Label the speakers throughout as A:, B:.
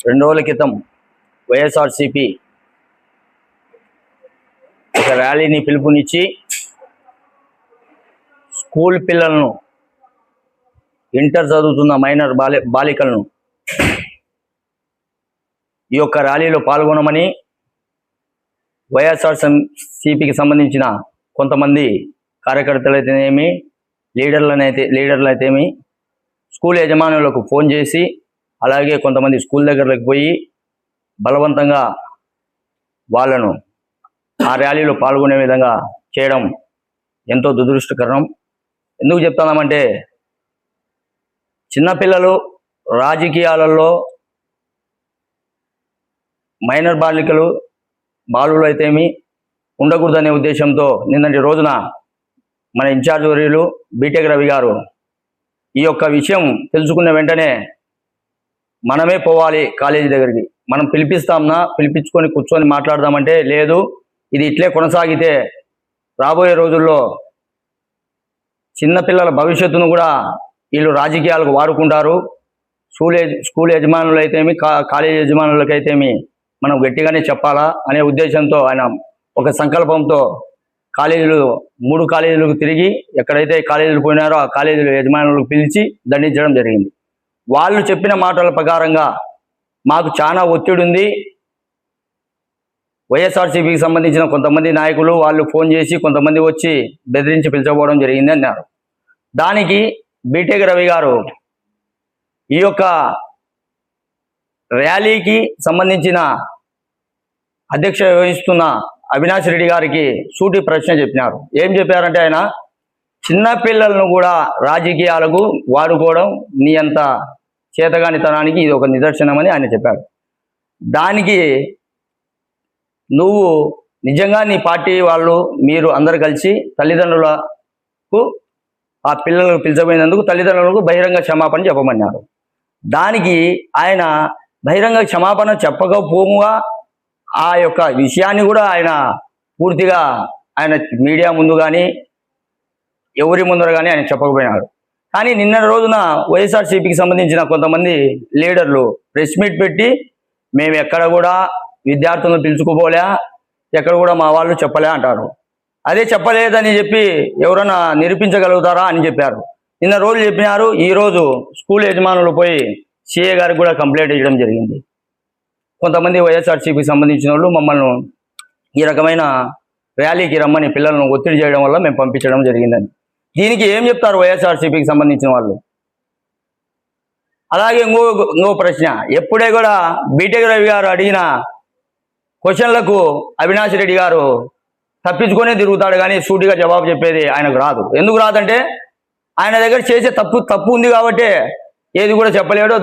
A: 2 రోజుల క్రితం వైఎస్ఆర్సీపీ ఒక ర్యాలీని పిలుపునిచ్చి స్కూల్ పిల్లలను, ఇంటర్ చదువుతున్న మైనర్ బాలికలను ఈ యొక్క ర్యాలీలో పాల్గొనమని వైఎస్ఆర్సీపీకి సంబంధించిన కొంతమంది కార్యకర్తలైతేనేమి, లీడర్లైతేమి స్కూల్ యజమానులకు ఫోన్ చేసి, అలాగే కొంతమంది స్కూల్ దగ్గరకు పోయి బలవంతంగా వాళ్ళను ఆ ర్యాలీలో పాల్గొనే విధంగా చేయడం ఎంతో దురదృష్టకరం. ఎందుకు చెప్తున్నామంటే, చిన్నపిల్లలు రాజకీయాలలో మైనర్ బాలులు అయితేమి ఉండకూడదనే ఉద్దేశంతో నిన్నటి రోజున మన ఇన్ఛార్జ్ వర్యులు బీటెక్ రవి గారు ఈ యొక్క విషయం తెలుసుకున్న వెంటనే మనమే పోవాలి కాలేజీ దగ్గరికి, మనం పిలిపించుకొని కూర్చొని మాట్లాడదామంటే లేదు, ఇది ఇట్లే కొనసాగితే రాబోయే రోజుల్లో చిన్నపిల్లల భవిష్యత్తును కూడా వీళ్ళు రాజకీయాలకు వాడుకుంటారు. స్కూల్ యజమానులు అయితేమి, కాలేజీ యజమానులకైతేమి మనం గట్టిగానే చెప్పాలా అనే ఉద్దేశంతో ఆయన ఒక సంకల్పంతో 3 కాలేజీలకు తిరిగి ఎక్కడైతే కాలేజీలు పోయినారో ఆ కాలేజీల యజమానులకు పిలిచి దండించడం జరిగింది. వాళ్ళు చెప్పిన మాటల ప్రకారంగా మాకు చాలా ఒత్తిడి ఉంది, వైఎస్ఆర్సీపీకి సంబంధించిన కొంతమంది నాయకులు వాళ్ళు ఫోన్ చేసి కొంతమంది వచ్చి బెదిరించి పిలిచబోవడం జరిగింది అన్నారు. దానికి బీటెక్ రవి గారు ఈ యొక్క ర్యాలీకి సంబంధించిన అధ్యక్ష వహిస్తున్న అవినాష్ రెడ్డి గారికి సూటి ప్రశ్న చెప్పినారు. ఏం చెప్పారంటే, ఆయన చిన్నపిల్లలను కూడా రాజకీయాలకు వాడుకోవడం నీ అంత చేతగానితనానికి ఇది ఒక నిదర్శనమని ఆయన చెప్పారు. దానికి నువ్వు నిజంగా నీ పార్టీ వాళ్ళు మీరు అందరు కలిసి తల్లిదండ్రులకు ఆ పిల్లలకు పిలిచబోయినందుకు తల్లిదండ్రులకు బహిరంగ క్షమాపణ చెప్పమన్నారు. దానికి ఆయన బహిరంగ క్షమాపణ చెప్పకపోగా ఆ యొక్క విషయాన్ని కూడా ఆయన పూర్తిగా ఆయన మీడియా ముందు కానీ ఎవరి ముందర కానీ ఆయన చెప్పకపోయినాడు. కానీ నిన్న రోజున వైఎస్ఆర్సీపీకి సంబంధించిన కొంతమంది లీడర్లు ప్రెస్ మీట్ పెట్టి మేము ఎక్కడ కూడా విద్యార్థులను పిలుచుకోపోలే, ఎక్కడ కూడా మా వాళ్ళు చెప్పలే అంటారు. అదే చెప్పలేదని చెప్పి ఎవరన్నా నిరూపించగలుగుతారా అని చెప్పారు. నిన్న రోజు చెప్పినారు. ఈరోజు స్కూల్ యజమానులు పోయి సిఏ గారికి కూడా కంప్లైంట్ ఇవ్వడం జరిగింది. కొంతమంది వైఎస్ఆర్సీపీకి సంబంధించిన వాళ్ళు మమ్మల్ని ఈ రకమైన ర్యాలీకి రమ్మని పిల్లలను ఒత్తిడి చేయడం వల్ల మేము పంపించడం జరిగిందని. దీనికి ఏం చెప్తారు వైఎస్ఆర్సీపీకి సంబంధించిన వాళ్ళు? అలాగే ఇంకో ప్రశ్న, ఎప్పుడే కూడా బీటెక్ రవి గారు అడిగిన క్వశ్చన్లకు అవినాష్ రెడ్డి గారు తప్పించుకొనే తిరుగుతాడు కానీ సూటిగా జవాబు చెప్పేది ఆయనకు రాదు. ఎందుకు రాదంటే, ఆయన దగ్గర చేసే తప్పు ఉంది కాబట్టి ఏది కూడా చెప్పలేడు.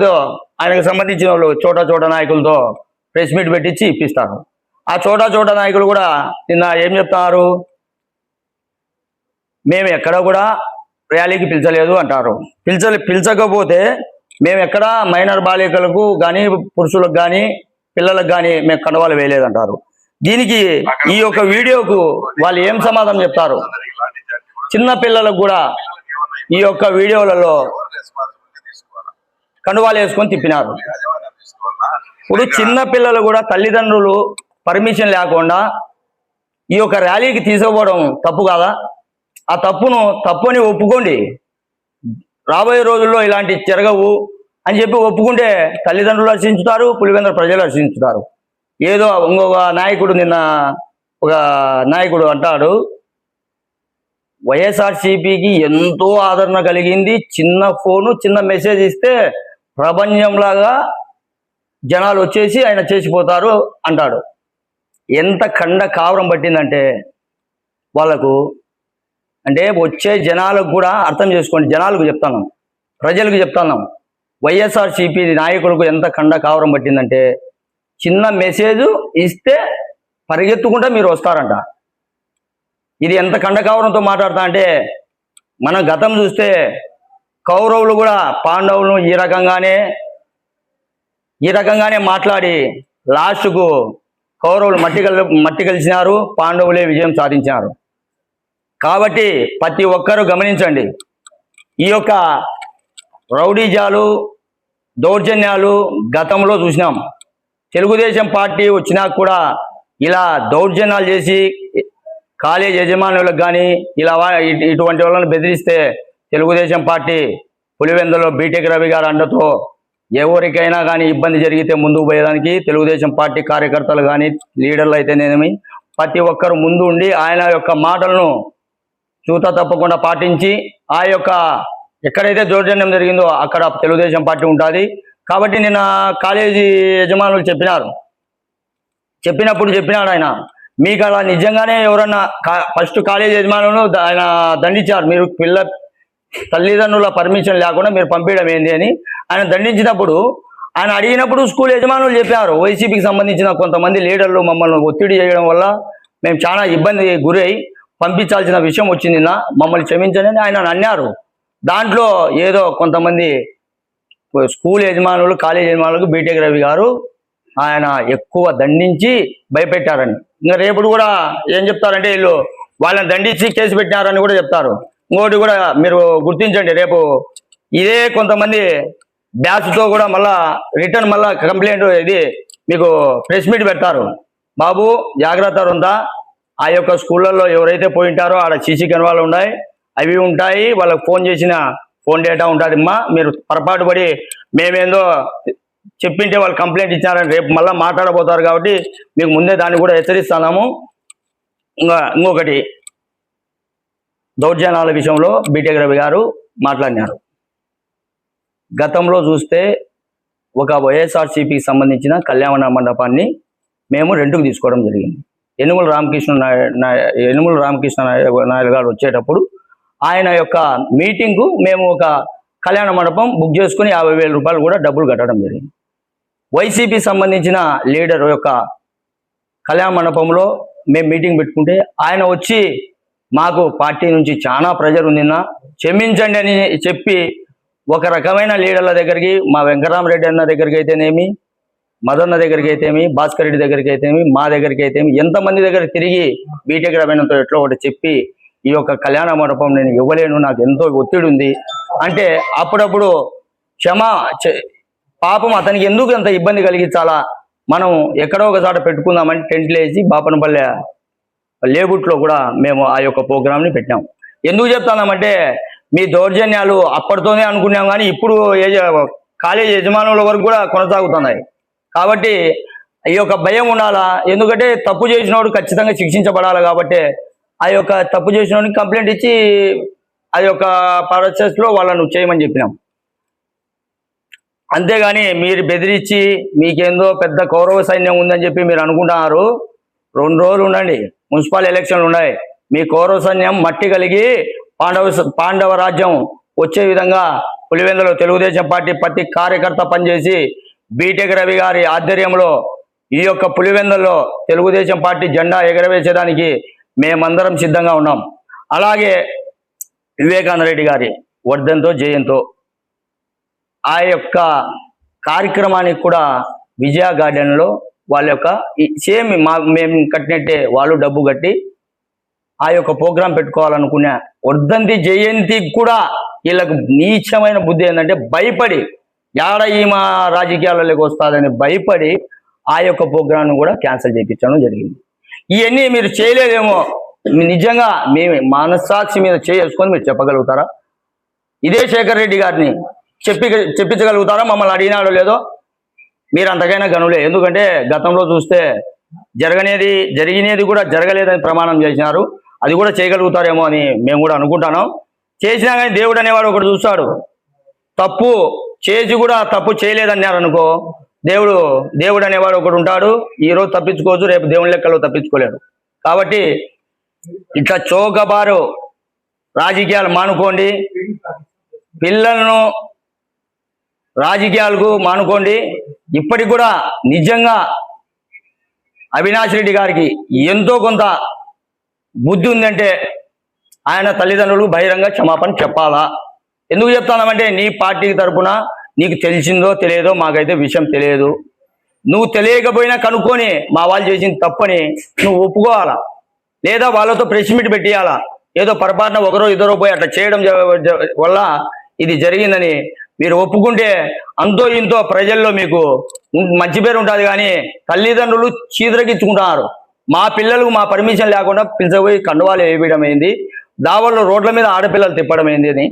A: ఆయనకు సంబంధించిన వాళ్ళు చోట నాయకులతో ప్రెస్ మీట్ పెట్టించి ఇప్పిస్తారు. ఆ చోట నాయకులు కూడా నిన్న ఏం చెప్తున్నారు, మేము ఎక్కడ కూడా ర్యాలీకి పిలిచలేదు అంటారు. పిలిచకపోతే మేము ఎక్కడ మైనర్ బాలికలకు కానీ పురుషులకు కానీ పిల్లలకు కానీ మేము కండవాలు వేయలేదంటారు. దీనికి ఈ యొక్క వీడియోకు వాళ్ళు ఏం సమాధానం చెప్తారు? చిన్న పిల్లలకు కూడా ఈ యొక్క వీడియోలలో కండువాలు వేసుకొని తిప్పినారు. ఇప్పుడు చిన్న పిల్లలు కూడా తల్లిదండ్రులు పర్మిషన్ లేకుండా ఈ యొక్క ర్యాలీకి తీసుకుపోవడం తప్పు కాదా? ఆ తప్పుని ఒప్పుకోండి. రాబోయే రోజుల్లో ఇలాంటి జరగవు అని చెప్పి ఒప్పుకుంటే తల్లిదండ్రులు హర్షించుతారు, పులివెందుల ప్రజలు హర్షించుతారు. ఏదో ఇంకొక నాయకుడు నిన్న ఒక నాయకుడు అంటాడు, వైఎస్ఆర్సీపీకి ఎంతో ఆదరణ కలిగింది, చిన్న ఫోను చిన్న మెసేజ్ ఇస్తే ప్రపంచంలాగా జనాలు వచ్చేసి ఆయన చేసిపోతారు అంటాడు. ఎంత కావరం పట్టిందంటే వాళ్ళకు, అంటే వచ్చే జనాలకు కూడా అర్థం చేసుకోండి. జనాలకు చెప్తాను, ప్రజలకు చెప్తాను, వైఎస్ఆర్సీపీ నాయకులకు ఎంత కావరం పట్టిందంటే చిన్న మెసేజ్ ఇస్తే పరిగెత్తుకుంటే మీరు వస్తారంట. ఇది ఎంత కావరంతో మాట్లాడతా అంటే, మన గతం చూస్తే కౌరవులు కూడా పాండవులను ఈ రకంగానే మాట్లాడి లాస్ట్కు కౌరవులు మట్టి కలిసినారు, పాండవులే విజయం సాధించినారు. కాబట్టి ప్రతి ఒక్కరూ గమనించండి, ఈ యొక్క రౌడీజాలు దౌర్జన్యాలు గతంలో చూసినాం. తెలుగుదేశం పార్టీ వచ్చినా కూడా ఇలా దౌర్జన్యాలు చేసి కాలేజ్ యజమానులకు కానీ ఇలా ఇటువంటి వాళ్ళని బెదిరిస్తే తెలుగుదేశం పార్టీ పులివెందులో బీటెక్ రవి గారు అండతో ఎవరికైనా కానీ ఇబ్బంది జరిగితే ముందుకు పోయేదానికి తెలుగుదేశం పార్టీ కార్యకర్తలు కానీ లీడర్లు అయితేనేమి ప్రతి ఒక్కరు ముందు ఉండి ఆయన యొక్క మాటలను చూత తప్పకుండా పాటించి ఆ యొక్క ఎక్కడైతే దౌర్జన్యం జరిగిందో అక్కడ తెలుగుదేశం పార్టీ ఉంటుంది. కాబట్టి నిన్న కాలేజీ యజమానులు చెప్పినాడు ఆయన, మీకు అలా నిజంగానే ఎవరన్నా ఫస్ట్ కాలేజీ యజమానులను ఆయన దండించారు, మీరు తల్లిదండ్రుల పర్మిషన్ లేకుండా మీరు పంపించడం ఏంది అని ఆయన దండించినప్పుడు ఆయన అడిగినప్పుడు స్కూల్ యజమానులు చెప్పారు, వైసీపీకి సంబంధించిన కొంతమంది లీడర్లు మమ్మల్ని ఒత్తిడి చేయడం వల్ల మేము చాలా ఇబ్బంది గురై పంపించాల్సిన విషయం వచ్చింది, మమ్మల్ని క్షమించండి అని ఆయన అన్నారు. దాంట్లో ఏదో కొంతమంది స్కూల్ యజమానులు కాలేజ్ యజమానులకు బీటెక్ రవి గారు ఆయన ఎక్కువ దండించి భయపెట్టారని. ఇంకా రేపు కూడా ఏం చెప్తారంటే వీళ్ళు వాళ్ళని దండించి కేసు పెట్టినారని కూడా చెప్తారు. ఇంకోటి కూడా మీరు గుర్తించండి, రేపు ఇదే కొంతమంది బ్యాచ్తో కూడా మళ్ళా రిటర్న్ మళ్ళా కంప్లైంట్ ఇది మీకు ప్రెస్ మీట్ పెడతారు. బాబు జాగ్రత్త ఉందా, ఆ యొక్క స్కూళ్ళల్లో ఎవరైతే పోయింటారో ఆడ సీసీ కెమెరాలు ఉన్నాయి, అవి ఉంటాయి, వాళ్ళకి ఫోన్ చేసిన ఫోన్ డేటా ఉంటుంది అమ్మా, మీరు పొరపాటు పడి మేమేందో చెప్పింటే వాళ్ళు కంప్లైంట్ ఇచ్చారని రేపు మళ్ళీ మాట్లాడబోతారు. కాబట్టి మీకు ముందే దాన్ని కూడా హెచ్చరిస్తున్నాము. ఇంకొకటి దౌర్జన్యాల విషయంలో బీటెక్ రవి గారు మాట్లాడినారు. గతంలో చూస్తే ఒక వైఎస్ఆర్సీపీకి సంబంధించిన కళ్యాణ మండపాన్ని మేము రెంట్కు తీసుకోవడం జరిగింది. యనుమల రామకృష్ణ నాయుడు గారు వచ్చేటప్పుడు ఆయన యొక్క మీటింగ్కు మేము ఒక కళ్యాణ మండపం బుక్ చేసుకుని 50,000 రూపాయలు కూడా డబ్బులు కట్టడం జరిగింది. వైసీపీ సంబంధించిన లీడర్ యొక్క కళ్యాణ మండపంలో మేము మీటింగ్ పెట్టుకుంటే ఆయన వచ్చి మాకు పార్టీ నుంచి చాలా ప్రెజర్ ఉందిన్నా క్షమించండి అని చెప్పి ఒక రకమైన లీడర్ల దగ్గరికి, మా వెంకటరామరెడ్డి అన్న దగ్గరికి అయితేనేమి, మదన్న దగ్గరికి అయితేమి, భాస్కర్ రెడ్డి దగ్గరికి అయితేమి, మా దగ్గరికి అయితేమి ఎంతమంది దగ్గర తిరిగి బీటెక్ రవీణతో ఎట్లా ఒకటి చెప్పి ఈ యొక్క కళ్యాణ మండపం నేను ఇవ్వలేను, నాకు ఎంతో ఒత్తిడి ఉంది అంటే అప్పుడప్పుడు పాపం అతనికి ఎందుకు ఎంత ఇబ్బంది కలిగించాలా, మనం ఎక్కడో ఒకసారి పెట్టుకుందామని టెంట్లు వేసి బాపనపల్లె లేబుట్లో కూడా మేము ఆ యొక్క ప్రోగ్రామ్ని పెట్టాం. ఎందుకు చెప్తున్నామంటే మీ దౌర్జన్యాలు అప్పటితోనే అనుకున్నాం కానీ ఇప్పుడు కాలేజ్ యజమానుల వరకు కూడా కొనసాగుతున్నాయి. కాబట్టి ఈ యొక్క భయం ఉండాలా, ఎందుకంటే తప్పు చేసినోడు ఖచ్చితంగా శిక్షించబడాలి. కాబట్టి ఆ యొక్క తప్పు చేసినోడికి కంప్లైంట్ ఇచ్చి ఆ యొక్క ప్రాసెస్లో వాళ్ళను చేయమని చెప్పినాం. అంతేగాని మీరు బెదిరించి మీకేందో పెద్ద కౌరవ సైన్యం ఉందని చెప్పి మీరు అనుకుంటున్నారు. 2 రోజులు ఉండండి, మున్సిపల్ ఎలక్షన్లు ఉన్నాయి, మీ కౌరవ సైన్యం మట్టి కలిగి పాండవ రాజ్యం వచ్చే విధంగా పులివెందులో తెలుగుదేశం పార్టీ ప్రతి కార్యకర్త పనిచేసి బీటెక్ రవి గారి ఆధ్వర్యంలో ఈ యొక్క పులివెందులో తెలుగుదేశం పార్టీ జెండా ఎగరవేసేదానికి మేమందరం సిద్ధంగా ఉన్నాం. అలాగే వివేకానంద రెడ్డి గారి వర్ధంతో జయంతో ఆ యొక్క కార్యక్రమానికి కూడా విజయ గార్డెన్లో వాళ్ళ యొక్క సేమ్ మేము కట్టినట్టే వాళ్ళు డబ్బు కట్టి ఆ యొక్క ప్రోగ్రాం పెట్టుకోవాలనుకునే వర్ధంతి జయంతికి కూడా వీళ్ళకు నీచమైన బుద్ధి ఏంటంటే భయపడి యాడ ఈమె రాజకీయాలలోకి వస్తుందని భయపడి ఆ యొక్క ప్రోగ్రాంను కూడా క్యాన్సిల్ చేయించడం జరిగింది. ఇవన్నీ మీరు చేయలేదేమో, నిజంగా మేము మనస్సాక్షి మీద చేసుకొని మీరు చెప్పగలుగుతారా? ఇదే శేఖర్ రెడ్డి గారిని చెప్పించగలుగుతారా? మమ్మల్ని అడిగినాడో లేదో మీరు అంతకైనా గనులే. ఎందుకంటే గతంలో చూస్తే జరిగినది కూడా జరగలేదని ప్రమాణం చేసినారు. అది కూడా చేయగలుగుతారేమో అని మేము కూడా అనుకుంటున్నాం. చేసినా కానీ దేవుడు అనేవాడు ఒకటి చూస్తాడు. తప్పు చేసి కూడా తప్పు చేయలేదన్నారు అనుకో, దేవుడు అనేవాడు ఒకడు ఉంటాడు. ఈరోజు తప్పించుకోవచ్చు, రేపు దేవుని లెక్కలో తప్పించుకోలేడు. కాబట్టి ఇట్లా చౌకబారు రాజకీయాలు మానుకోండి, పిల్లలను రాజకీయాలకు మానుకోండి. ఇప్పటికి కూడా నిజంగా అవినాష్ రెడ్డి గారికి ఎంతో కొంత బుద్ధి ఉందంటే ఆయన తల్లిదండ్రులకు బహిరంగ క్షమాపణ చెప్పాలా. ఎందుకు చెప్తానంటే నీ పార్టీకి తరపున నీకు తెలిసిందో తెలియదో మాకైతే విషయం తెలియదు. నువ్వు తెలియకపోయినా కనుక్కొని మా వాళ్ళు చేసిన తప్పని నువ్వు ఒప్పుకోవాలా, లేదా వాళ్ళతో ప్రెస్ మీట్ పెట్టియాలా. ఏదో పొరపాటున ఒకరో ఇద్దరో పోయి అట్లా చేయడం వల్ల ఇది జరిగిందని మీరు ఒప్పుకుంటే అంతో ఇంతో ప్రజల్లో మీకు మంచి పేరు ఉంటుంది. కానీ తల్లిదండ్రులు చీదరగిచ్చుకుంటున్నారు. మా పిల్లలకు మా పర్మిషన్ లేకుండా పిలిచిపోయి కండువాలు వేయడం అయింది, దావల్లో రోడ్ల మీద ఆడపిల్లలు తిప్పడం అయింది అని.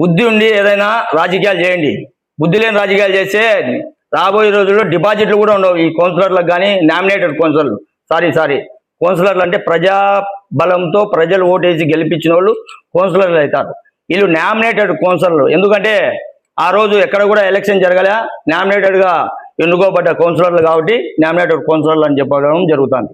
A: బుద్ధి ఉండి ఏదైనా రాజకీయాలు చేయండి. బుద్ధి లేని రాజకీయాలు చేస్తే రాబోయే రోజుల్లో డిపాజిట్లు కూడా ఉండవు ఈ కౌన్సిలర్లకు కానీ, నామినేటెడ్ కౌన్సిలర్లు కౌన్సిలర్లు అంటే ప్రజా బలంతో ప్రజలు ఓటేసి గెలిపించిన వాళ్ళు కౌన్సిలర్లు అవుతారు. వీళ్ళు నామినేటెడ్ కౌన్సిలర్లు. ఎందుకంటే ఆ రోజు ఎక్కడ కూడా ఎలక్షన్ జరగలే, నామినేటెడ్గా ఎన్నుకోబడ్డ కౌన్సిలర్లు కాబట్టి నామినేటెడ్ కౌన్సిలర్లు అని చెప్పడం జరుగుతుంది.